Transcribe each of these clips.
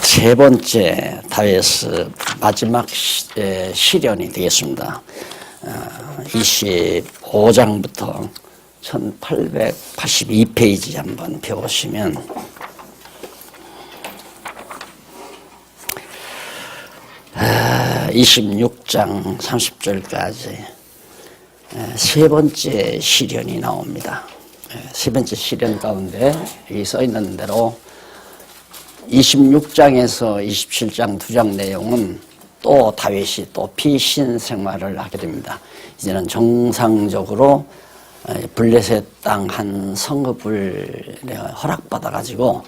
세 번째 다윗의 마지막 시련이 되겠습니다. 25장부터 1882페이지 한번 펴보시면 아, 26장 30절까지 세 번째 시련이 나옵니다. 세 번째 시련 가운데 여기 써 있는 대로 26장에서 27장 두 장 내용은 또 다윗이 또 피신 생활을 하게 됩니다. 이제는 정상적으로 블레셋 땅 한 성읍을 허락받아 가지고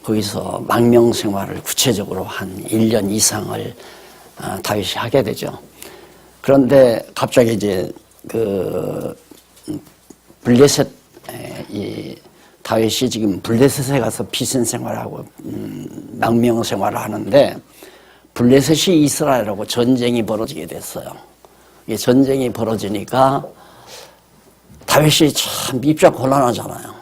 거기서 망명 생활을 구체적으로 한 1년 이상을 다윗이 하게 되죠. 그런데 갑자기 이제 그 블레셋 이 다윗이 지금 블레셋에 가서 피신 생활하고 망명 생활을 하는데 블레셋이 이스라엘하고 전쟁이 벌어지게 됐어요. 이 전쟁이 벌어지니까 다윗이 참 입장 곤란하잖아요.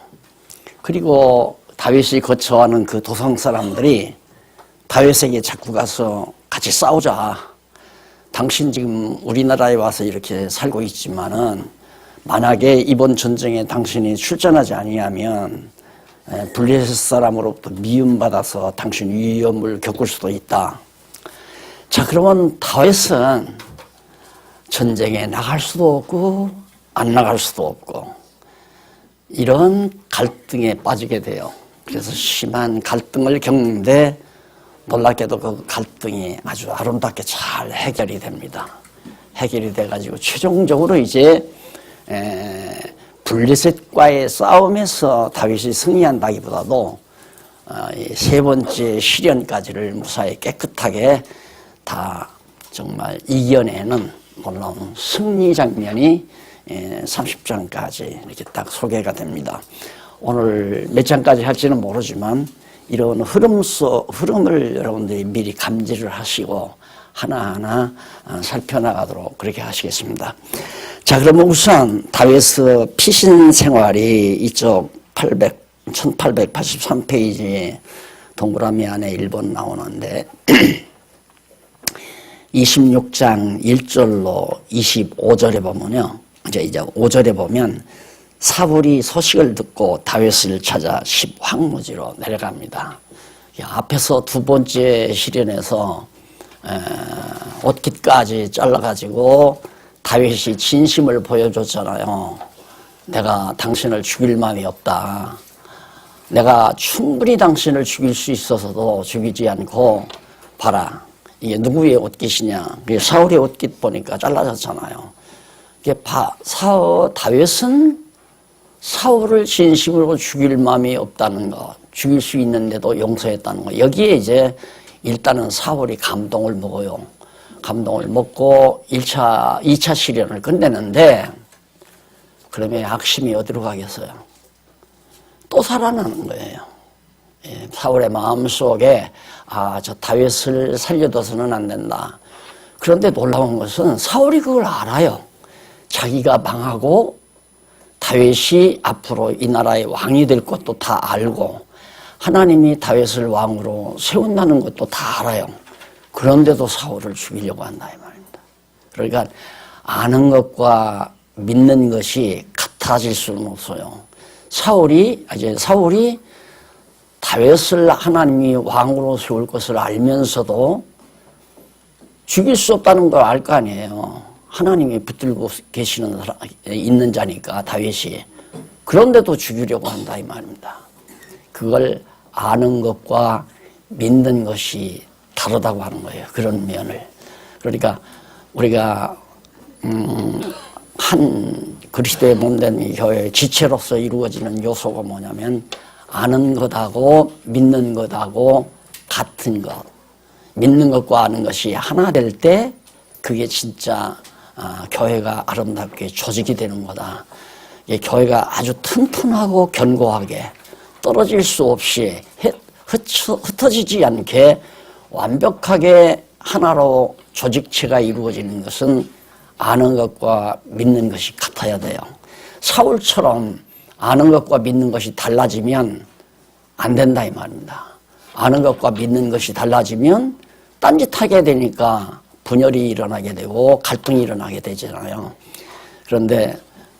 그리고 다윗이 거처하는 그 도성 사람들이 다윗에게 자꾸 가서 같이 싸우자. 당신 지금 우리나라에 와서 이렇게 살고 있지만은 만약에 이번 전쟁에 당신이 출전하지 아니하면 블레셋 사람으로부터 미움받아서 당신 위험을 겪을 수도 있다. 자, 그러면 다윗은 전쟁에 나갈 수도 없고 안 나갈 수도 없고 이런 갈등에 빠지게 돼요. 그래서 심한 갈등을 겪는데 놀랍게도 그 갈등이 아주 아름답게 잘 해결이 됩니다. 해결이 돼가지고 최종적으로 이제 블레셋과의 싸움에서 다윗이 승리한다기보다도 세 번째 시련까지를 무사히 깨끗하게 다 정말 이겨내는 놀라운 승리 장면이 30장까지 이렇게 딱 소개가 됩니다. 오늘 몇 장까지 할지는 모르지만 이런 흐름을 여러분들이 미리 감지를 하시고 하나하나 살펴나가도록 그렇게 하시겠습니다. 자, 그러면 우선 다윗의 피신 생활이 이쪽 1883페이지 동그라미 안에 1번 나오는데 26장 1절로 25절에 보면요. 이제 5절에 보면 사울이 소식을 듣고 다윗을 찾아 십황무지로 내려갑니다. 앞에서 두 번째 시련에서 옷깃까지 잘라가지고 다윗이 진심을 보여줬잖아요. 내가 당신을 죽일 마음이 없다. 내가 충분히 당신을 죽일 수 있어서도 죽이지 않고 봐라. 이게 누구의 옷깃이냐. 사울의 옷깃 보니까 잘라졌잖아요. 이게 다윗은 사울을 진심으로 죽일 마음이 없다는 것, 죽일 수 있는데도 용서했다는 것. 여기에 이제 일단은 사울이 감동을 먹어요. 감동을 먹고 2차 시련을 끝내는데 그러면 약심이 어디로 가겠어요? 또 살아나는 거예요. 사울의 마음속에 저 다윗을 살려둬서는 안 된다. 그런데 놀라운 것은 사울이 그걸 알아요. 자기가 망하고 다윗이 앞으로 이 나라의 왕이 될 것도 다 알고 하나님이 다윗을 왕으로 세운다는 것도 다 알아요. 그런데도 사울을 죽이려고 한다 이 말입니다. 그러니까 아는 것과 믿는 것이 같아질 수는 없어요. 사울이 다윗을 하나님이 왕으로 세울 것을 알면서도 죽일 수 없다는 걸 알 거 아니에요. 하나님이 붙들고 계시는 사람, 있는 자니까 다윗이. 그런데도 죽이려고 한다 이 말입니다. 그걸 아는 것과 믿는 것이 다르다고 하는 거예요. 그런 면을. 그러니까 우리가 한 그리스도의 몸된 교회의 지체로서 이루어지는 요소가 뭐냐면 아는 것하고 믿는 것하고 같은 것. 믿는 것과 아는 것이 하나 될 때 그게 진짜 교회가 아름답게 조직이 되는 거다. 교회가 아주 튼튼하고 견고하게 떨어질 수 없이 흩어지지 않게 완벽하게 하나로 조직체가 이루어지는 것은 아는 것과 믿는 것이 같아야 돼요. 사울처럼 아는 것과 믿는 것이 달라지면 안 된다 이 말입니다. 아는 것과 믿는 것이 달라지면 딴짓하게 되니까 분열이 일어나게 되고 갈등이 일어나게 되잖아요. 그런데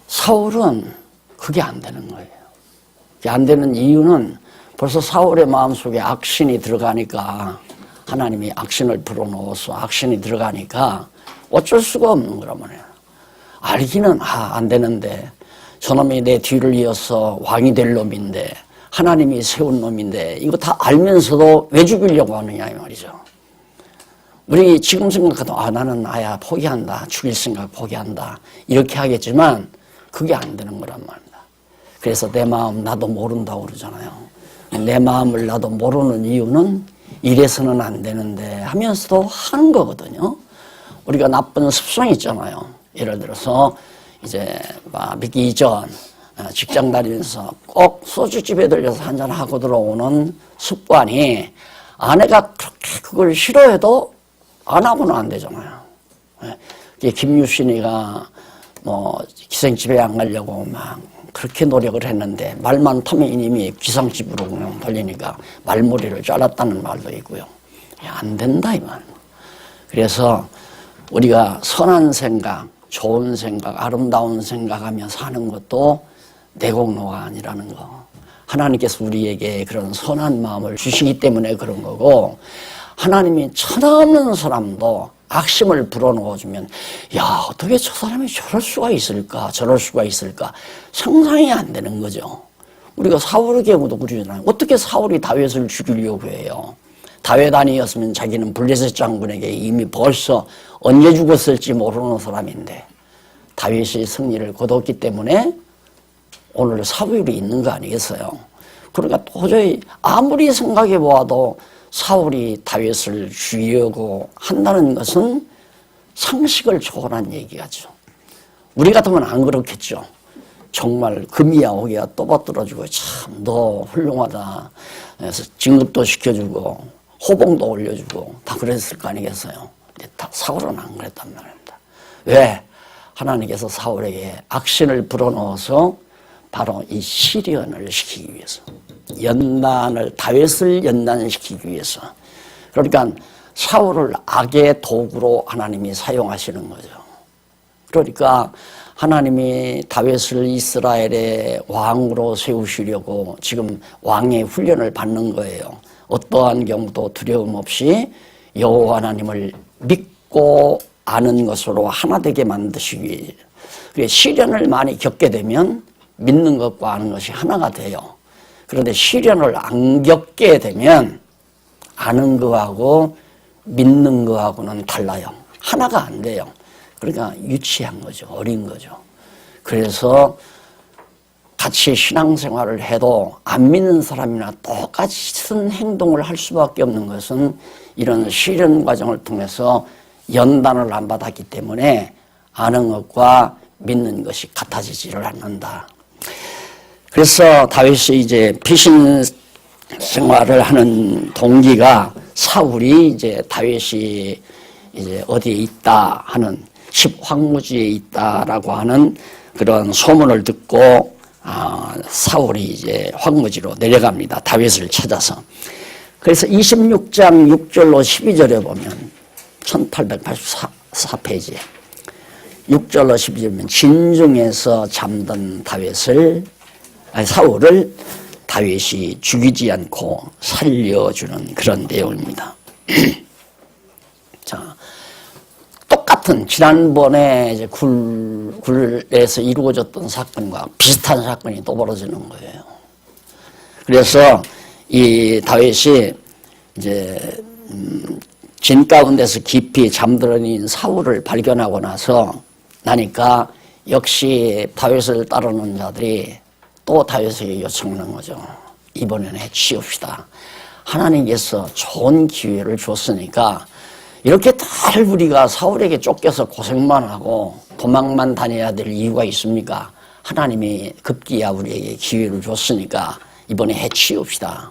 사울은 그게 안 되는 거예요. 그게 안 되는 이유는 벌써 사울의 마음속에 악신이 들어가니까, 하나님이 악신을 불어넣어서 악신이 들어가니까 어쩔 수가 없는 거란 말이에요. 알기는 안 되는데 저놈이 내 뒤를 이어서 왕이 될 놈인데, 하나님이 세운 놈인데, 이거 다 알면서도 왜 죽이려고 하느냐 이 말이죠. 우리 지금 생각해도 나는 아야 포기한다, 죽일 생각 포기한다 이렇게 하겠지만 그게 안 되는 거란 말입니다. 그래서 내 마음 나도 모른다고 그러잖아요. 내 마음을 나도 모르는 이유는 이래서는 안 되는데 하면서도 하는 거거든요. 우리가 나쁜 습성이 있잖아요. 예를 들어서 이제 믿기 이전 직장 다니면서 꼭 소주집에 들려서 한잔하고 들어오는 습관이, 아내가 그렇게 그걸 싫어해도 안 하고는 안 되잖아요. 김유신이가 기생집에 안 가려고 막 그렇게 노력을 했는데 말만 타면 이님이 기상집으로 그냥 돌리니까 말머리를 잘랐다는 말도 있고요. 안 된다 이 말. 그래서 우리가 선한 생각, 좋은 생각, 아름다운 생각하며 사는 것도 내공노가 아니라는 거. 하나님께서 우리에게 그런 선한 마음을 주시기 때문에 그런 거고, 하나님이 천없는 사람도 악심을 불어넣어주면 어떻게 저 사람이 저럴 수가 있을까, 저럴 수가 있을까 상상이 안 되는 거죠. 우리가 사울의 경우도 그러잖아요. 어떻게 사울이 다윗을 죽이려고 해요. 다윗 아니었으면 자기는 블레셋 장군에게 이미 벌써 언제 죽었을지 모르는 사람인데 다윗이 승리를 거뒀기 때문에 오늘 사울이 있는 거 아니겠어요. 그러니까 도저히 아무리 생각해 보아도 사울이 다윗을 죽이려고 한다는 것은 상식을 초월한 얘기가죠. 우리 같으면 안 그렇겠죠. 정말 금이야 오기야 떠받들어주고 참 너 훌륭하다 그래서 진급도 시켜주고 호봉도 올려주고 다 그랬을 거 아니겠어요. 근데 사울은 안 그랬단 말입니다. 왜? 하나님께서 사울에게 악신을 불어넣어서 바로 이 시련을 시키기 위해서, 다윗을 연단시키기 위해서. 그러니까 사울을 악의 도구로 하나님이 사용하시는 거죠. 그러니까 하나님이 다윗을 이스라엘의 왕으로 세우시려고 지금 왕의 훈련을 받는 거예요. 어떠한 경우도 두려움 없이 여호와 하나님을 믿고 아는 것으로 하나 되게 만드시기 위해. 시련을 많이 겪게 되면 믿는 것과 아는 것이 하나가 돼요. 그런데 시련을 안 겪게 되면 아는 거하고 믿는 거하고는 달라요. 하나가 안 돼요. 그러니까 유치한 거죠. 어린 거죠. 그래서 같이 신앙생활을 해도 안 믿는 사람이나 똑같은 행동을 할 수밖에 없는 것은 이런 시련 과정을 통해서 연단을 안 받았기 때문에 아는 것과 믿는 것이 같아지지를 않는다. 그래서 다윗이 이제 피신 생활을 하는 동기가 사울이 이제 다윗이 이제 어디에 있다 하는 십황무지에 있다라고 하는 그런 소문을 듣고 사울이 이제 황무지로 내려갑니다. 다윗을 찾아서. 그래서 26장 6절로 12절에 보면 1884페이지에 6절로 12절이면 진중에서 잠든 사울을 다윗이 죽이지 않고 살려주는 그런 내용입니다. 자, 똑같은 지난번에 이제 굴에서 이루어졌던 사건과 비슷한 사건이 또 벌어지는 거예요. 그래서 이 다윗이 이제 진 가운데서 깊이 잠들어있는 사울을 발견하고 나니까 역시 다윗을 따르는 자들이 또 다윗에게 요청하는 거죠. 이번에는 해치웁시다. 하나님께서 좋은 기회를 줬으니까 이렇게 늘 우리가 사울에게 쫓겨서 고생만 하고 도망만 다녀야 될 이유가 있습니까? 하나님이 급기야 우리에게 기회를 줬으니까 이번에 해치웁시다.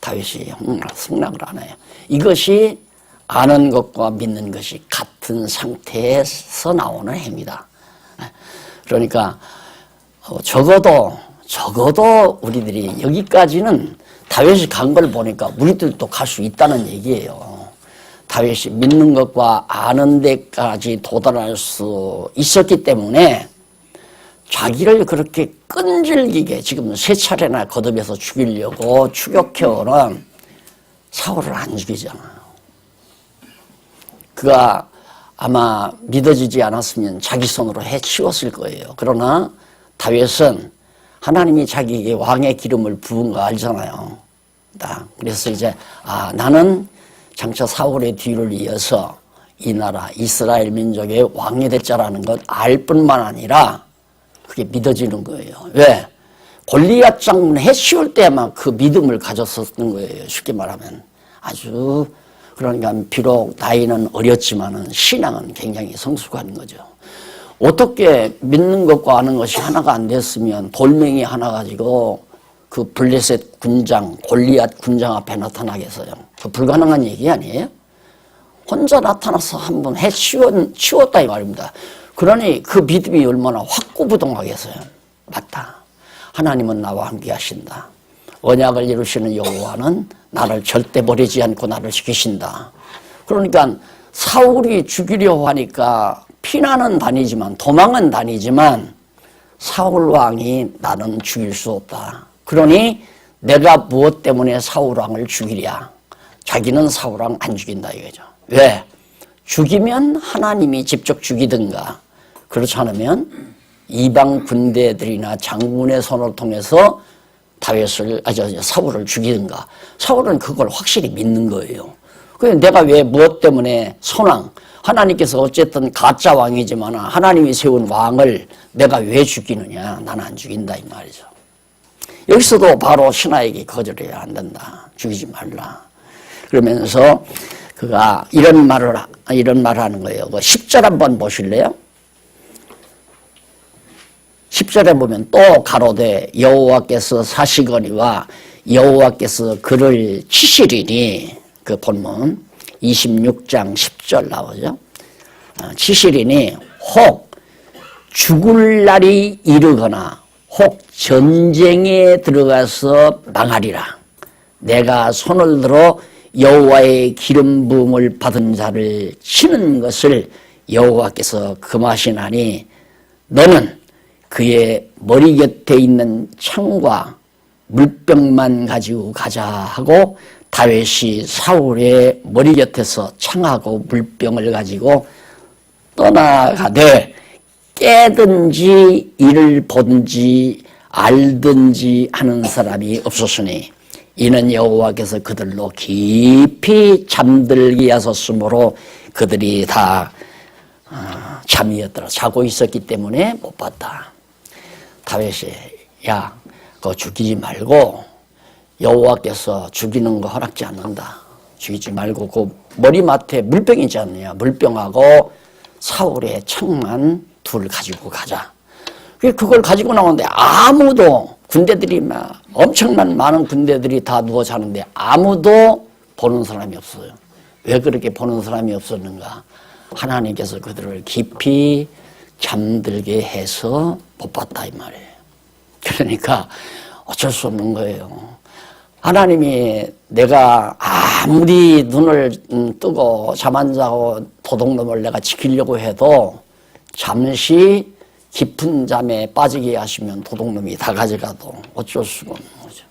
다윗이 승낙을 안 해요. 이것이 아는 것과 믿는 것이 같은 상태에서 나오는 해입니다. 그러니까 적어도 적어도 우리들이 여기까지는 다윗이 간 걸 보니까 우리들도 갈 수 있다는 얘기예요. 다윗이 믿는 것과 아는 데까지 도달할 수 있었기 때문에 자기를 그렇게 끈질기게 지금 3차례나 거듭해서 죽이려고 추격해오는 사울을 안 죽이잖아요. 그가 아마 믿어지지 않았으면 자기 손으로 해치웠을 거예요. 그러나 다윗은 하나님이 자기에게 왕의 기름을 부은 거 알잖아요. 그래서 이제 나는 장차 사울의 뒤를 이어서 이 나라 이스라엘 민족의 왕이 됐자라는 것 알 뿐만 아니라 그게 믿어지는 거예요. 왜? 골리앗 장군 해치울 때만 그 믿음을 가졌었던 거예요. 쉽게 말하면 아주 그러니까 비록 나이는 어렸지만은 신앙은 굉장히 성숙한 거죠. 어떻게 믿는 것과 아는 것이 하나가 안 됐으면 돌멩이 하나 가지고 그 블레셋 군장, 골리앗 군장 앞에 나타나겠어요? 그 불가능한 얘기 아니에요? 혼자 나타나서 한번 치웠다 이 말입니다. 그러니 그 믿음이 얼마나 확고부동하겠어요? 맞다. 하나님은 나와 함께 하신다. 언약을 이루시는 여호와는 나를 절대 버리지 않고 나를 지키신다. 그러니까 사울이 죽이려고 하니까 피난은 다니지만 도망은 다니지만 사울 왕이 나는 죽일 수 없다. 그러니 내가 무엇 때문에 사울 왕을 죽이랴? 자기는 사울 왕 안 죽인다 이거죠. 왜? 죽이면 하나님이 직접 죽이든가 그렇지 않으면 이방 군대들이나 장군의 손을 통해서 사울을 죽이든가. 사울은 그걸 확실히 믿는 거예요. 그래서 내가 왜 무엇 때문에 선왕 하나님께서 어쨌든 가짜 왕이지만 하나님이 세운 왕을 내가 왜 죽이느냐? 나는 안 죽인다 이 말이죠. 여기서도 바로 신하에게 거절해야 안 된다. 죽이지 말라. 그러면서 그가 이런 말을 하는 거예요. 그 10절 한번 보실래요? 10절에 보면 또 가로되 여호와께서 사시거니와 여호와께서 그를 치시리니 그 본문 26장 10절 나오죠. 치시리니 혹 죽을 날이 이르거나 혹 전쟁에 들어가서 망하리라. 내가 손을 들어 여호와의 기름 부음을 받은 자를 치는 것을 여호와께서 금하시나니 너는 그의 머리 곁에 있는 창과 물병만 가지고 가자 하고 다윗이 사울의 머리 곁에서 창하고 물병을 가지고 떠나가되 깨든지 이를 보든지 알든지 하는 사람이 없었으니 이는 여호와께서 그들로 깊이 잠들게 하셨으므로 그들이 다 잠이었더라. 자고 있었기 때문에 못 봤다. 다윗이 야 그거 죽이지 말고 여호와께서 죽이는 거 허락지 않는다. 죽이지 말고 그 머리맡에 물병이 있지 않느냐. 물병하고 사울의 창만 둘 가지고 가자. 그걸 가지고 나오는데 아무도 군대들이 막 엄청난 많은 군대들이 다 누워 자는데 아무도 보는 사람이 없어요. 왜 그렇게 보는 사람이 없었는가? 하나님께서 그들을 깊이 잠들게 해서 못 봤다 이 말이에요. 그러니까 어쩔 수 없는 거예요. 하나님이 내가 아무리 눈을 뜨고 잠 안 자고 도둑놈을 내가 지키려고 해도 잠시 깊은 잠에 빠지게 하시면 도둑놈이 다 가져가도 어쩔 수가 없는 거죠.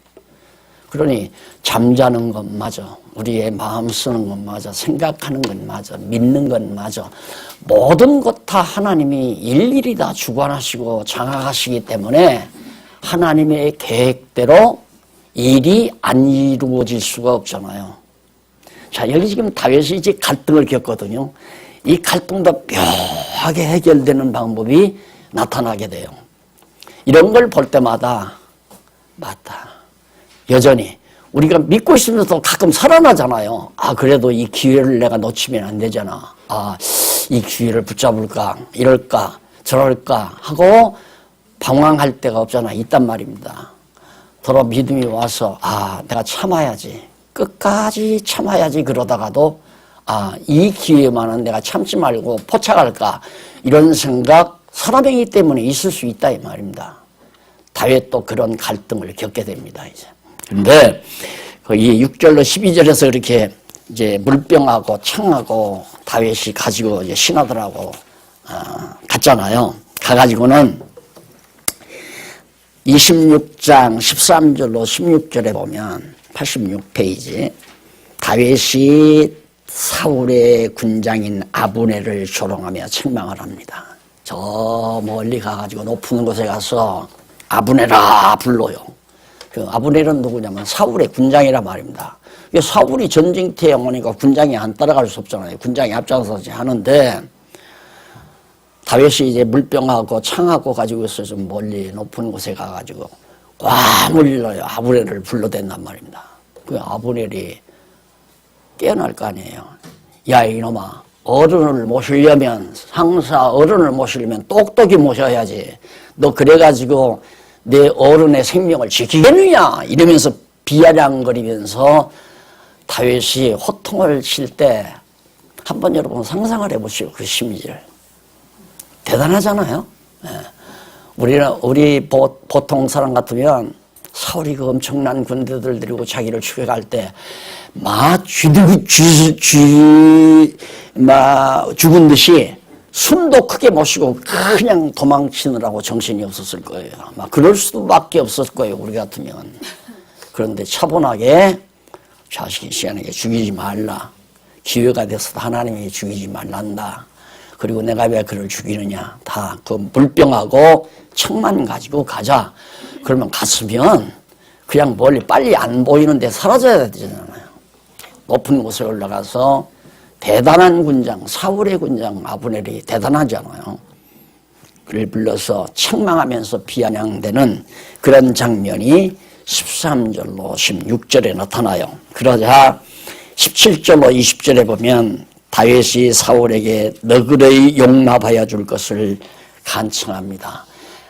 그러니 잠자는 것 맞아. 우리의 마음 쓰는 것 맞아. 생각하는 것 맞아. 믿는 것 맞아. 모든 것 다 하나님이 일일이 다 주관하시고 장악하시기 때문에 하나님의 계획대로 일이 안 이루어질 수가 없잖아요. 자, 여기 지금 다윗이 이제 갈등을 겪거든요. 이 갈등도 묘하게 해결되는 방법이 나타나게 돼요. 이런 걸 볼 때마다 맞다. 여전히 우리가 믿고 있으면서 가끔 살아나잖아요. 그래도 이 기회를 내가 놓치면 안 되잖아. 이 기회를 붙잡을까, 이럴까, 저럴까 하고 방황할 때가 없잖아. 있단 말입니다. 더러 믿음이 와서 내가 참아야지. 끝까지 참아야지 그러다가도 이 기회만은 내가 참지 말고 포착할까 이런 생각 사람이기 때문에 있을 수 있다 이 말입니다. 다윗도 그런 갈등을 겪게 됩니다, 이제. 근데, 이 6절로 12절에서 이렇게 이제 물병하고 창하고 다윗이 가지고 이제 신하들하고, 갔잖아요. 가가지고는 26장 13절로 16절에 보면 86페이지 다윗이 사울의 군장인 아브넬을 조롱하며 책망을 합니다. 저 멀리 가가지고 높은 곳에 가서 아브넬아 불러요. 그 아브넬은 누구냐면 사울의 군장이란 말입니다. 사울이 전쟁터에 오니까 군장이 안 따라갈 수 없잖아요. 군장이 앞장서지 하는데 다윗이 이제 물병하고 창하고 가지고 있어서 좀 멀리 높은 곳에 가가지고 꽈물러요 아브넬을 불러댄단 말입니다. 그 아브넬이 깨어날 거 아니에요. 야 이놈아, 어른을 모시려면 상사 어른을 모시려면 똑똑히 모셔야지. 너 그래가지고 내 어른의 생명을 지키겠느냐 이러면서 비아냥거리면서 다윗이 호통을 칠 때 한번 여러분 상상을 해보시오. 그 심리를. 대단하잖아요. 우리 보통 사람 같으면 사울이 그 엄청난 군대들 데리고 자기를 추격할 때 막 죽은 듯이 숨도 크게 못 쉬고 그냥 도망치느라고 정신이 없었을 거예요. 아마 그럴 수밖에 없었을 거예요. 우리 같으면. 그런데 차분하게 자식이 시원하게 죽이지 말라. 기회가 돼서 하나님이 죽이지 말란다. 그리고 내가 왜 그를 죽이느냐. 다 그 물병하고 책만 가지고 가자. 그러면 갔으면 그냥 멀리 빨리 안 보이는 데 사라져야 되잖아요. 높은 곳에 올라가서 대단한 군장, 사울의 군장 아브넬이 대단하잖아요. 그를 불러서 책망하면서 비아냥대는 그런 장면이 13절로 16절에 나타나요. 그러자 17절로 20절에 보면 다윗이 사울에게 너그러이 용납하여 줄 것을 간청합니다.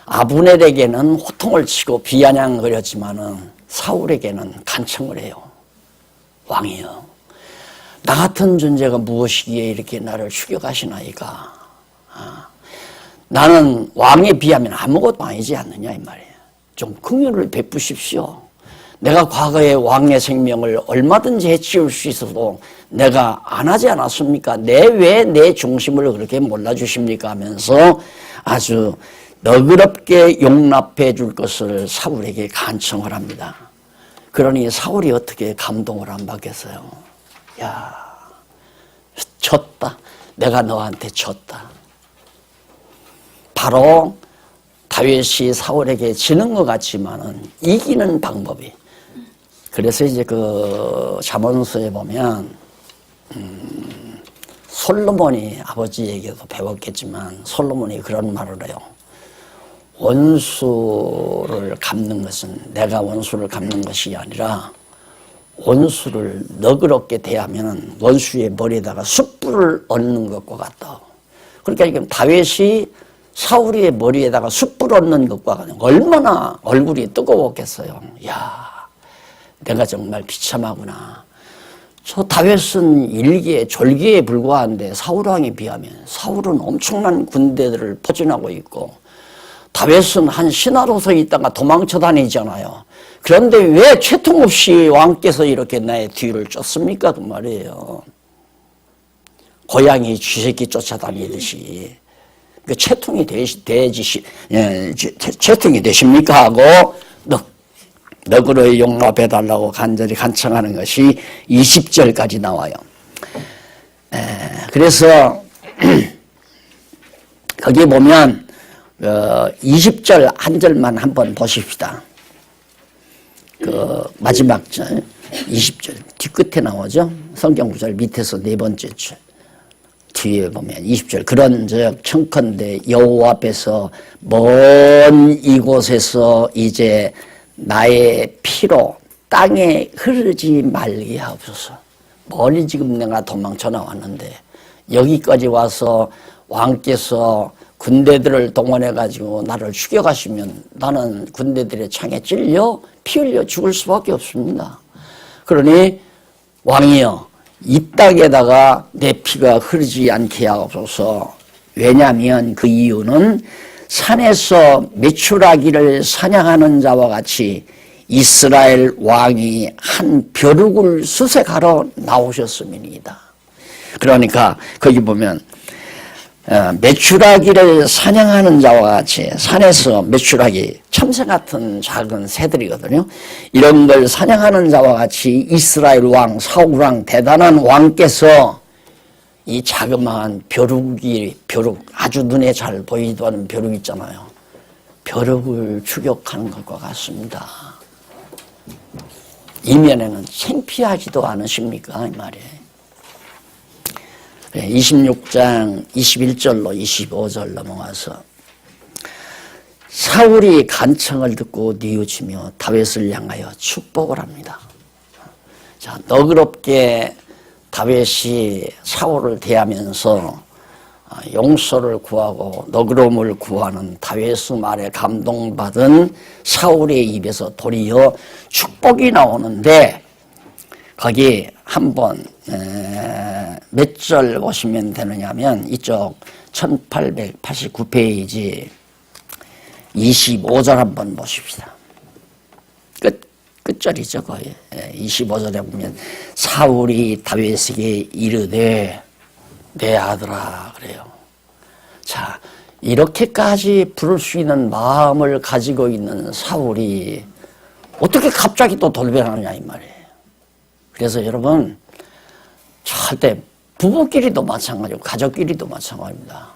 아브넬에게는 호통을 치고 비아냥거렸지만은 사울에게는 간청을 해요. 왕이여, 나 같은 존재가 무엇이기에 이렇게 나를 추격하시나이까. 나는 왕에 비하면 아무것도 아니지 않느냐 이 말이에요. 좀 긍휼을 베푸십시오. 내가 과거에 왕의 생명을 얼마든지 해치울 수 있어도 내가 안 하지 않았습니까? 왜 내 중심을 그렇게 몰라주십니까? 하면서 아주 너그럽게 용납해 줄 것을 사울에게 간청을 합니다. 그러니 사울이 어떻게 감동을 안 받겠어요? 야, 졌다. 내가 너한테 졌다. 바로 다윗이 사울에게 지는 것 같지만은 이기는 방법이. 그래서 이제 그 잠언서에 보면 솔로몬이 아버지에게도 배웠겠지만 솔로몬이 그런 말을 해요. 원수를 갚는 것은 내가 원수를 갚는 것이 아니라 원수를 너그럽게 대하면 원수의 머리에다가 숯불을 얹는 것과 같다. 그러니까 지금 다윗이 사울의 머리에다가 숯불 얹는 것과 같은 얼마나 얼굴이 뜨거웠겠어요. 야, 내가 정말 비참하구나. 저 다윗은 일기에 졸기에 불과한데 사울왕에 비하면 사울은 엄청난 군대들을 포진하고 있고 다윗은 한 신하로서 있다가 도망쳐 다니잖아요. 그런데 왜 채통 없이 왕께서 이렇게 나의 뒤를 쫓습니까? 그 말이에요. 고양이 쥐새끼 쫓아다니듯이. 그 채통이 채통이 되십니까? 하고 너그러이 용납해달라고 간절히 간청하는 것이 20절까지 나와요. 그래서 거기 보면 20절 한 절만 한번 보십시다. 그 마지막 절 20절 뒤끝에 나오죠. 성경 구절 밑에서 네 번째 줄 뒤에 보면 20절 그런즉 청컨대 여호와 앞에서 먼 이곳에서 이제 나의 피로 땅에 흐르지 말게 하옵소서. 멀리 지금 내가 도망쳐 나왔는데 여기까지 와서 왕께서 군대들을 동원해가지고 나를 죽여가시면 나는 군대들의 창에 찔려 피 흘려 죽을 수밖에 없습니다. 그러니 왕이여 이 땅에다가 내 피가 흐르지 않게 하옵소서. 왜냐하면 그 이유는 산에서 메추라기를 사냥하는 자와 같이 이스라엘 왕이 한 벼룩을 수색하러 나오셨음이니이다. 그러니까 거기 보면 메추라기를 사냥하는 자와 같이 산에서 메추라기, 참새 같은 작은 새들이거든요. 이런 걸 사냥하는 자와 같이 이스라엘 왕, 사울 왕, 대단한 왕께서 이 자그마한 벼룩, 아주 눈에 잘 보이지도 않은 벼룩 있잖아요. 벼룩을 추격하는 것과 같습니다. 이면에는 창피하지도 않으십니까? 이 말이에요. 26장 21절로 25절 넘어가서 사울이 간청을 듣고 뉘우치며 다윗을 향하여 축복을 합니다. 자, 너그럽게 다윗이 사울을 대하면서 용서를 구하고 너그러움을 구하는 다윗의 말에 감동받은 사울의 입에서 도리어 축복이 나오는데 거기 한번 몇 절 보시면 되느냐 하면 이쪽 1889페이지 25절 한번 보십시다. 끝절이죠 거의. 25절에 보면 사울이 다윗에게 이르되 내 아들아 그래요. 자, 이렇게까지 부를 수 있는 마음을 가지고 있는 사울이 어떻게 갑자기 또 돌변하느냐 이 말이에요. 그래서 여러분 절대 부부끼리도 마찬가지고 가족끼리도 마찬가지입니다.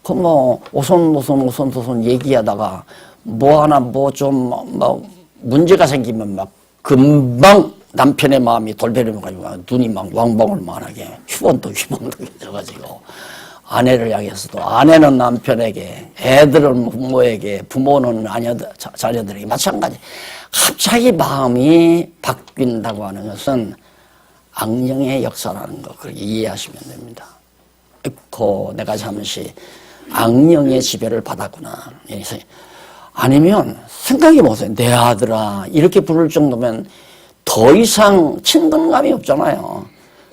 그 뭐 오손도손 얘기하다가 뭐 하나 뭐 좀 뭐 문제가 생기면 막 금방 남편의 마음이 돌변해가지고 눈이 막 왕방울만하게 휴번도 해져가지고 아내를 향해서도 아내는 남편에게 애들은 부모에게 부모는 자녀들에게 마찬가지. 갑자기 마음이 바뀐다고 하는 것은 악령의 역사라는 거 그렇게 이해하시면 됩니다. 내가 잠시 악령의 지배를 받았구나. 아니면 생각해 보세요. 내 아들아 이렇게 부를 정도면 더 이상 친근감이 없잖아요.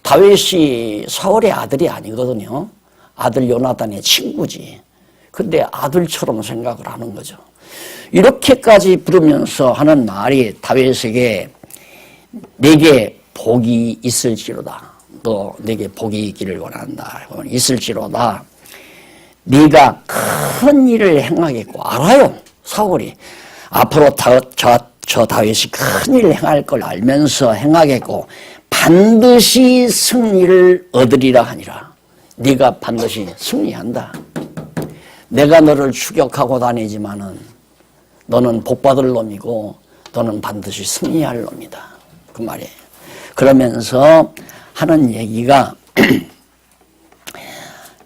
다윗이 사울의 아들이 아니거든요. 아들 요나단의 친구지. 근데 아들처럼 생각을 하는 거죠. 이렇게까지 부르면서 하는 말이 다윗에게 내게 복이 있을지로다. 너 내게 복이 있기를 원한다. 있을지로다. 네가 큰 일을 행하겠고 알아요. 사울이 앞으로 저 다윗이 큰 일을 행할 걸 알면서 행하겠고 반드시 승리를 얻으리라 하니라. 네가 반드시 승리한다. 내가 너를 추격하고 다니지만은 너는 복받을 놈이고 너는 반드시 승리할 놈이다. 그 말이에요. 그러면서 하는 얘기가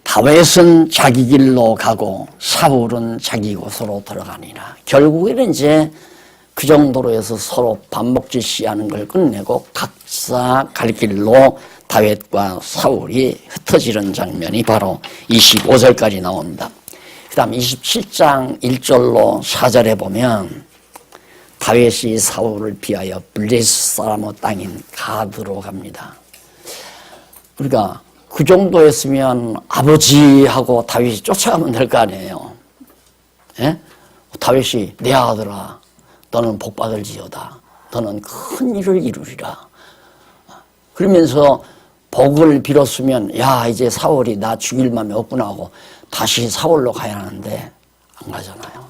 다윗은 자기 길로 가고 사울은 자기 곳으로 들어가니라. 결국에는 이제 그 정도로 해서 서로 반목질시하는 걸 끝내고 각자 갈 길로 다윗과 사울이 흩어지는 장면이 바로 25절까지 나옵니다. 그 다음 27장 1절로 4절에 보면 다윗이 사울을 피하여 블레셋 사람의 땅인 가드로 갑니다. 그러니까 그 정도였으면 아버지하고 다윗이 쫓아가면 될 거 아니에요. 예? 다윗이 내 아들아 너는 복받을지어다. 너는 큰 일을 이루리라. 그러면서 복을 빌었으면 야 이제 사울이 나 죽일 맘이 없구나 하고 다시 사울로 가야 하는데 안 가잖아요.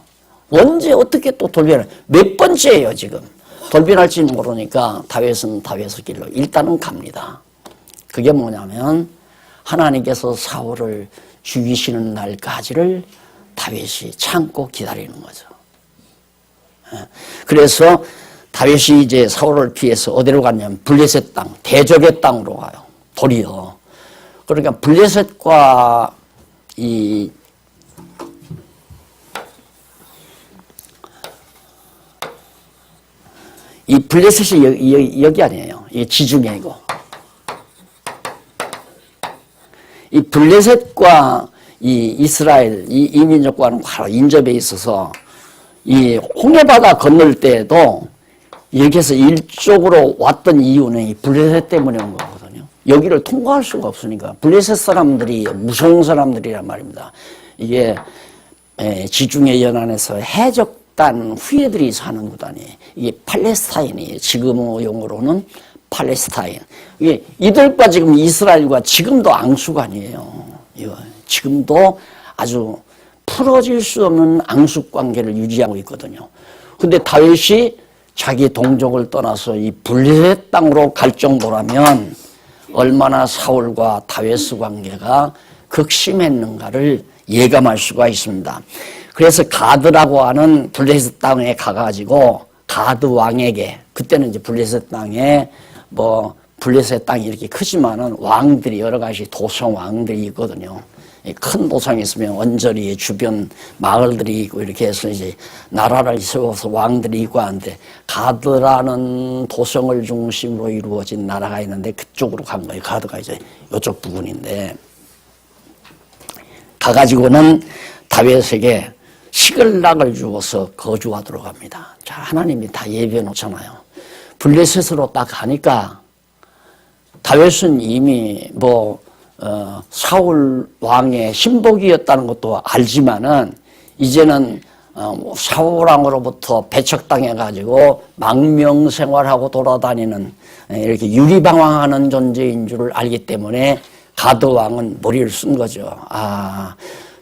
언제 어떻게 또 돌변을 몇 번째예요 지금. 돌변할지는 모르니까 다윗은 다윗의 길로 일단은 갑니다. 그게 뭐냐면 하나님께서 사울을 죽이시는 날까지를 다윗이 참고 기다리는 거죠. 그래서 다윗이 이제 사울을 피해서 어디로 갔냐면 블레셋 땅, 대적의 땅으로 가요. 도리어. 그러니까 블레셋과 이 블레셋이 여기 아니에요. 이 지중해이고. 이 블레셋과 이 이스라엘, 이 민족과는 바로 인접해 있어서 이 홍해바다 건널 때에도 여기에서 이쪽으로 왔던 이유는 이 블레셋 때문에 온 거거든요. 여기를 통과할 수가 없으니까. 블레셋 사람들이 무서운 사람들이란 말입니다. 이게 지중해 연안에서 해적단 후예들이 사는 구단이에요. 이게 팔레스타인이에요. 지금의 용어로는 팔레스타인. 이게 이들과 지금 이스라엘과 지금도 앙숙아니에요. 지금도 아주 풀어질 수 없는 앙숙 관계를 유지하고 있거든요. 근데 다윗이 자기 동족을 떠나서 이 블레셋 땅으로 갈 정도라면 얼마나 사울과 다윗의 관계가 극심했는가를 예감할 수가 있습니다. 그래서 가드라고 하는 블레셋 땅에 가가지고 가드 왕에게, 그때는 이제 블레셋 땅에 블레셋 땅이 이렇게 크지만은 왕들이 여러 가지 도성 왕들이 있거든요. 큰 도성이 있으면 언저리 주변 마을들이 있고 이렇게 해서 이제 나라를 세워서 왕들이 있고 하는데, 가드라는 도성을 중심으로 이루어진 나라가 있는데 그쪽으로 간 거예요. 가드가 이제 이쪽 부분인데, 가가지고는 다윗에게 시글락을 주어서 거주하도록 합니다. 자, 하나님이 다 예비해 놓잖아요. 블레셋으로 딱 가니까 다윗은 이미 사울 왕의 신복이었다는 것도 알지만은 이제는 사울 왕으로부터 배척당해가지고 망명생활하고 돌아다니는, 이렇게 유리방황하는 존재인 줄을 알기 때문에 가드 왕은 머리를 쓴 거죠. 아,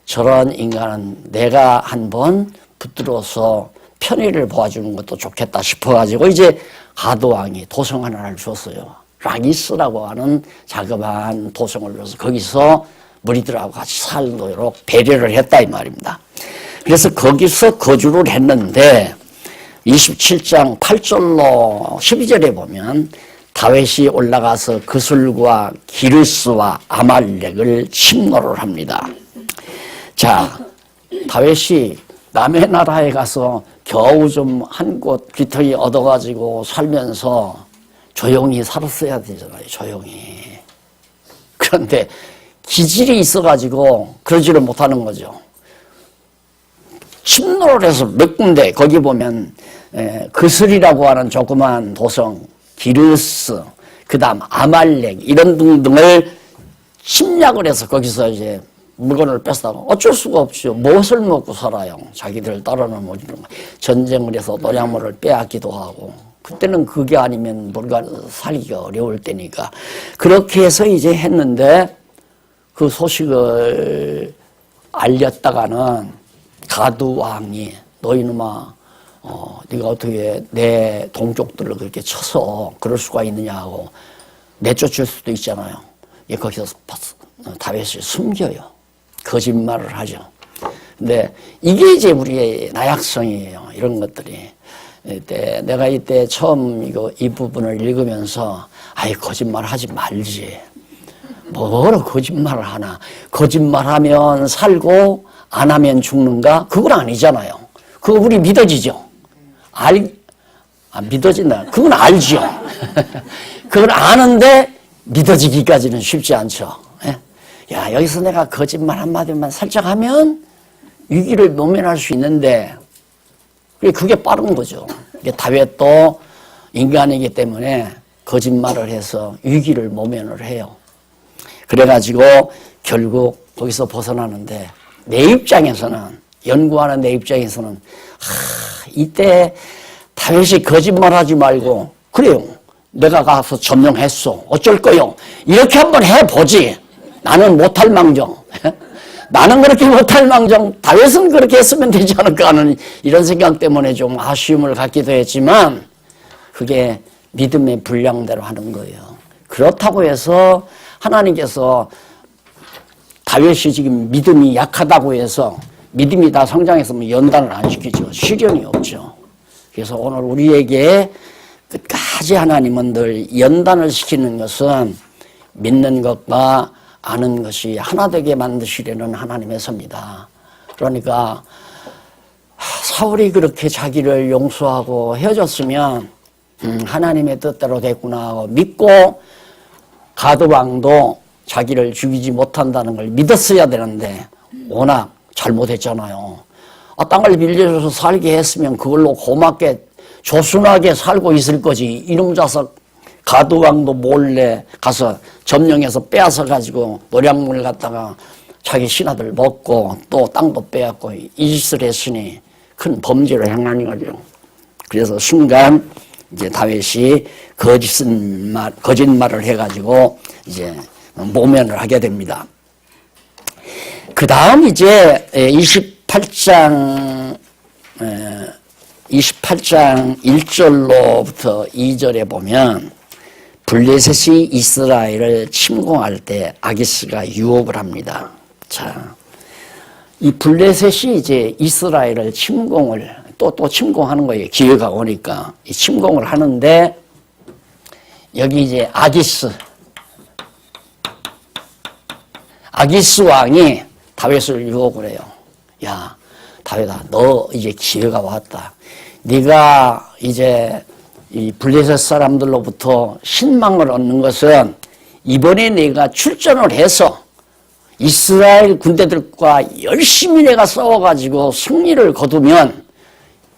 저런 인간은 내가 한번 붙들어서 편의를 보아주는 것도 좋겠다 싶어가지고 이제 가드 왕이 도성 하나를 줬어요. 라기스라고 하는 자그마한 도성을 줘서 거기서 무리들하고 같이 살도록 배려를 했다 이 말입니다. 그래서 거기서 거주를 했는데 27장 8절로 12절에 보면 다윗이 올라가서 그술과 기르스와 아말렉을 침노를 합니다. 자, 다윗이 남의 나라에 가서 겨우 좀 한 곳 귀터기 얻어가지고 살면서 조용히 살았어야 되잖아요. 조용히. 그런데 기질이 있어가지고 그러지를 못하는 거죠. 침노를 해서 몇 군데, 거기 보면 그슬이라고 하는 조그만 도성, 기르스, 그 다음 아말렉 이런 등등을 침략을 해서 거기서 이제 물건을 뺏다가 어쩔 수가 없죠. 무엇을 먹고 살아요. 자기들 따라는 못 이런 거. 전쟁을 해서 노량물을 빼앗기도 하고, 그때는 그게 아니면 뭔가 살기가 어려울 때니까 그렇게 해서 이제 했는데, 그 소식을 알렸다가는 가드 왕이 너희놈아, 네가 어떻게 내 동족들을 그렇게 쳐서 그럴 수가 있느냐 하고 내쫓을 수도 있잖아요. 거기서 다윗을 숨겨요. 거짓말을 하죠. 근데 이게 이제 우리의 나약성이에요. 이런 것들이. 내가 이때 처음 이 부분을 읽으면서 거짓말 하지 말지. 뭐로 거짓말을 하나. 거짓말하면 살고 안 하면 죽는가? 그건 아니잖아요. 그거 우리 믿어지죠? 믿어진다. 그건 알죠. 그걸 아는데 믿어지기까지는 쉽지 않죠. 야, 여기서 내가 거짓말 한마디만 살짝 하면 위기를 모면할 수 있는데, 그게 빠른 거죠. 다윗도 인간이기 때문에 거짓말을 해서 위기를 모면을 해요. 그래가지고 결국 거기서 벗어나는데, 내 입장에서는, 연구하는 내 입장에서는 이때 다윗이 거짓말하지 말고, 그래요, 내가 가서 점령했어, 어쩔 거요, 이렇게 한번 해보지. 나는 못할 망정, 나는 그렇게 못할 망정 다윗은 그렇게 했으면 되지 않을까 하는 이런 생각 때문에 좀 아쉬움을 갖기도 했지만, 그게 믿음의 분량대로 하는 거예요. 그렇다고 해서 하나님께서 다윗이 지금 믿음이 약하다고 해서 믿음이 다 성장했으면 연단을 안 시키죠. 시련이 없죠. 그래서 오늘 우리에게 끝까지 하나님은 늘 연단을 시키는 것은 믿는 것과 아는 것이 하나 되게 만드시려는 하나님의 섭니다. 그러니까 사울이 그렇게 자기를 용서하고 헤어졌으면 하나님의 뜻대로 됐구나 하고 믿고, 가드 왕도 자기를 죽이지 못한다는 걸 믿었어야 되는데 워낙 잘못했잖아요. 땅을 빌려줘서 살게 했으면 그걸로 고맙게 조순하게 살고 있을 거지. 이놈 자석 가드 왕도 몰래 가서 점령해서 빼앗아 가지고 노량물을 갖다가 자기 신하들 먹고 또 땅도 빼앗고 이 짓을 했으니 큰 범죄를 행한 거죠. 그래서 순간 이제 다윗이 거짓말을 해가지고 이제 모면을 하게 됩니다. 그 다음 이제 28장 1절로부터 2절에 보면 블레셋이 이스라엘을 침공할 때 아기스가 유혹을 합니다. 자, 이 블레셋이 이제 이스라엘을 침공을 또 침공하는 거예요. 기회가 오니까 이 침공을 하는데 여기 이제 아기스 왕이 다윗을 유혹을 해요. 야, 다윗아, 너 이제 기회가 왔다. 네가 이제 이 블레셋 사람들로부터 신망을 얻는 것은 이번에 내가 출전을 해서 이스라엘 군대들과 열심히 내가 싸워가지고 승리를 거두면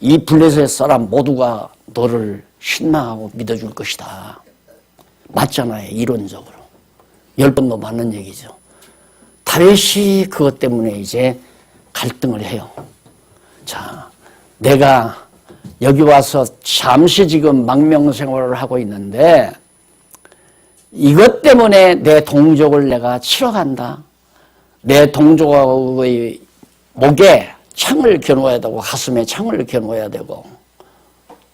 이 블레셋 사람 모두가 너를 신망하고 믿어줄 것이다. 맞잖아요, 이론적으로. 10번도 맞는 얘기죠. 다윗이 그것 때문에 이제 갈등을 해요. 자, 내가 여기 와서 잠시 지금 망명생활을 하고 있는데 이것 때문에 내 동족을 내가 치러 간다. 내 동족의 목에 창을 겨누어야 되고 가슴에 창을 겨누어야 되고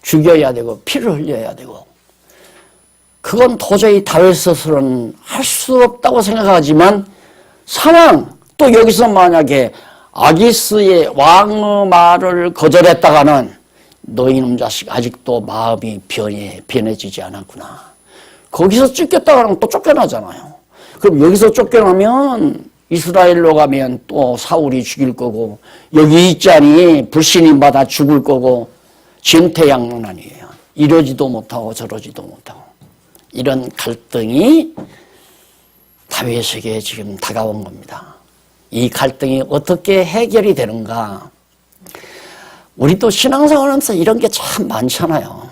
죽여야 되고 피를 흘려야 되고 그건 도저히 다윗 스스로는 할 수 없다고 생각하지만 상황 또 여기서 만약에 아기스의 왕의 말을 거절했다가는 너 이놈 자식 아직도 마음이 변해지지 않았구나. 거기서 쫓겼다가는 또 쫓겨나잖아요. 그럼 여기서 쫓겨나면 이스라엘로 가면 또 사울이 죽일 거고 여기 있자니 불신이 받아 죽을 거고 진퇴양난이에요. 이러지도 못하고 저러지도 못하고 이런 갈등이 다윗에게 지금 다가온 겁니다. 이 갈등이 어떻게 해결이 되는가? 우리도 신앙생활하면서 이런 게 참 많잖아요.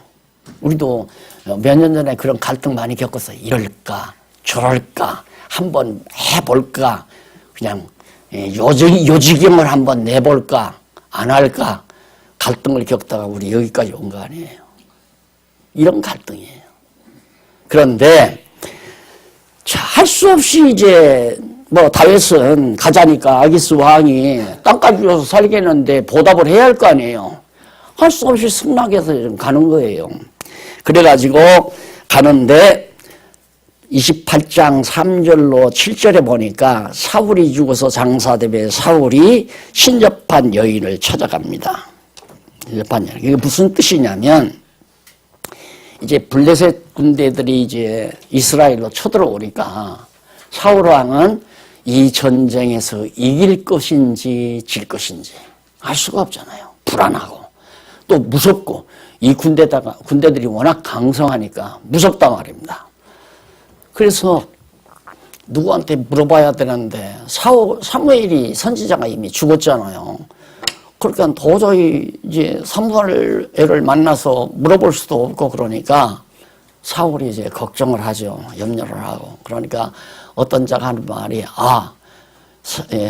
우리도 몇 년 전에 그런 갈등 많이 겪었어요. 이럴까 저럴까 한번 해볼까 그냥 요지경을 한번 내볼까 안 할까 갈등을 겪다가 우리 여기까지 온 거 아니에요. 이런 갈등이에요. 그런데 할 수 없이 이제 다윗은 가자니까 아기스 왕이 땅까지 줘서 살겠는데 보답을 해야 할 거 아니에요. 할 수 없이 승낙해서 좀 가는 거예요. 그래가지고 가는데 28장 3절로 7절에 보니까 사울이 죽어서 장사되며 사울이 신접한 여인을 찾아갑니다. 신접한 여인. 이게 무슨 뜻이냐면 이제 블레셋 군대들이 이제 이스라엘로 쳐들어오니까 사울 왕은 이 전쟁에서 이길 것인지 질 것인지 알 수가 없잖아요. 불안하고 또 무섭고 이 군대들이 워낙 강성하니까 무섭단 말입니다. 그래서 누구한테 물어봐야 되는데 사무엘이 선지자가 이미 죽었잖아요. 그러니까 도저히 이제 사무엘을 만나서 물어볼 수도 없고 그러니까 사울이 이제 걱정을 하죠. 염려를 하고. 그러니까 어떤 자가 하는 말이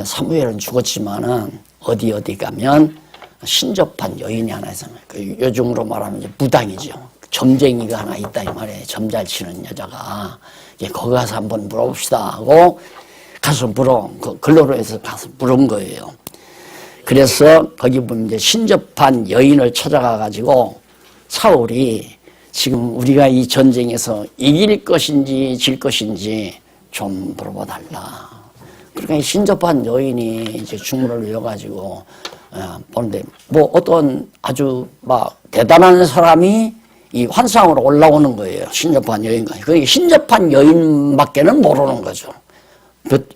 사무엘은 죽었지만은 어디 가면 신접한 여인이 하나 있잖아요. 요즘으로 말하면 이제 무당이죠. 점쟁이가 하나 있다 이 말이에요. 점 잘 치는 여자가. 거기 가서 한번 물어봅시다 하고 가서 근로로 해서 가서 물은 거예요. 그래서 거기 보면 이제 신접한 여인을 찾아가 가지고 사울이 지금 우리가 이 전쟁에서 이길 것인지 질 것인지 좀 물어봐 달라. 그러니까 신접한 여인이 이제 주문을 외워가지고 보는데 어떤 아주 대단한 사람이 이 환상으로 올라오는 거예요. 신접한 여인과. 그게 신접한 여인밖에는 모르는 거죠.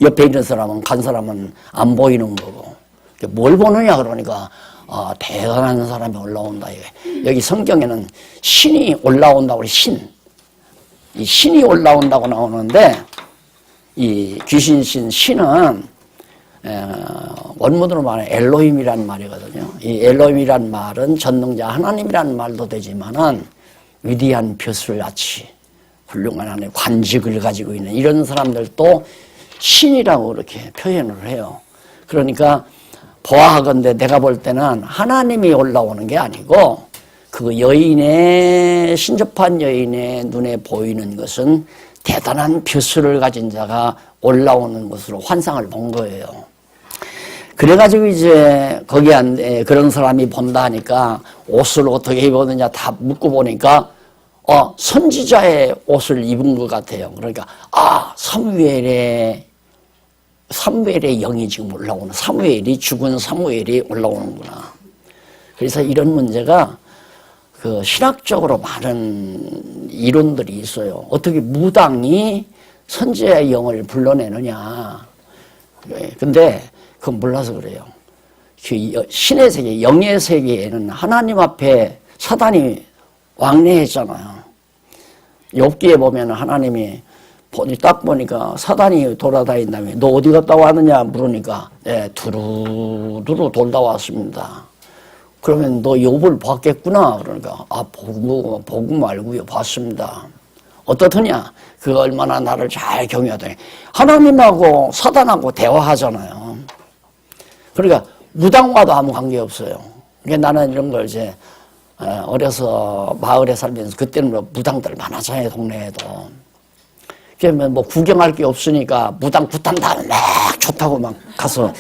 옆에 있는 사람은 간 사람은 안 보이는 거고. 뭘 보느냐 그러니까 대단한 사람이 올라온다. 여기 성경에는 신이 올라온다고 이 신이 올라온다고 나오는데 이 귀신신 신은 원문으로 말하면 엘로힘이라는 말이거든요. 이 엘로힘이라는 말은 전능자 하나님이라는 말도 되지만은 위대한 벼슬같이 훌륭한 관직을 가지고 있는 이런 사람들도 신이라고 그렇게 표현을 해요. 그러니까 보아하건대 내가 볼 때는 하나님이 올라오는 게 아니고 그 여인의 신접한 여인의 눈에 보이는 것은 대단한 벼슬을 가진 자가 올라오는 것으로 환상을 본 거예요. 그래가지고 이제 거기 그런 사람이 본다 하니까 옷을 어떻게 입었느냐 다 묻고 보니까 선지자의 옷을 입은 것 같아요. 그러니까 사무엘의 영이 지금 올라오는, 사무엘이 죽은 사무엘이 올라오는구나. 그래서 이런 문제가 그 신학적으로 많은 이론들이 있어요. 어떻게 무당이 선지자의 영을 불러내느냐. 근데 그건 몰라서 그래요. 그 신의 세계, 영의 세계에는 하나님 앞에 사단이 왕래했잖아요. 욥기에 보면 하나님이 딱 보니까 사단이 돌아다닌다며 너 어디 갔다 왔느냐 물으니까 두루두루 돌다 왔습니다. 그러면 너 욥을 봤겠구나. 그러니까 보고 말고요 봤습니다. 어떻더냐? 그 얼마나 나를 잘 경외하더니 하나님하고 사단하고 대화하잖아요. 그러니까 무당과도 아무 관계없어요. 그러니까 나는 이런 걸 이제 어려서 마을에 살면서 그때는 뭐 무당들 많았잖아요. 동네에도. 그러면 뭐 구경할 게 없으니까 무당 굿한 다음에 막 좋다고 막 가서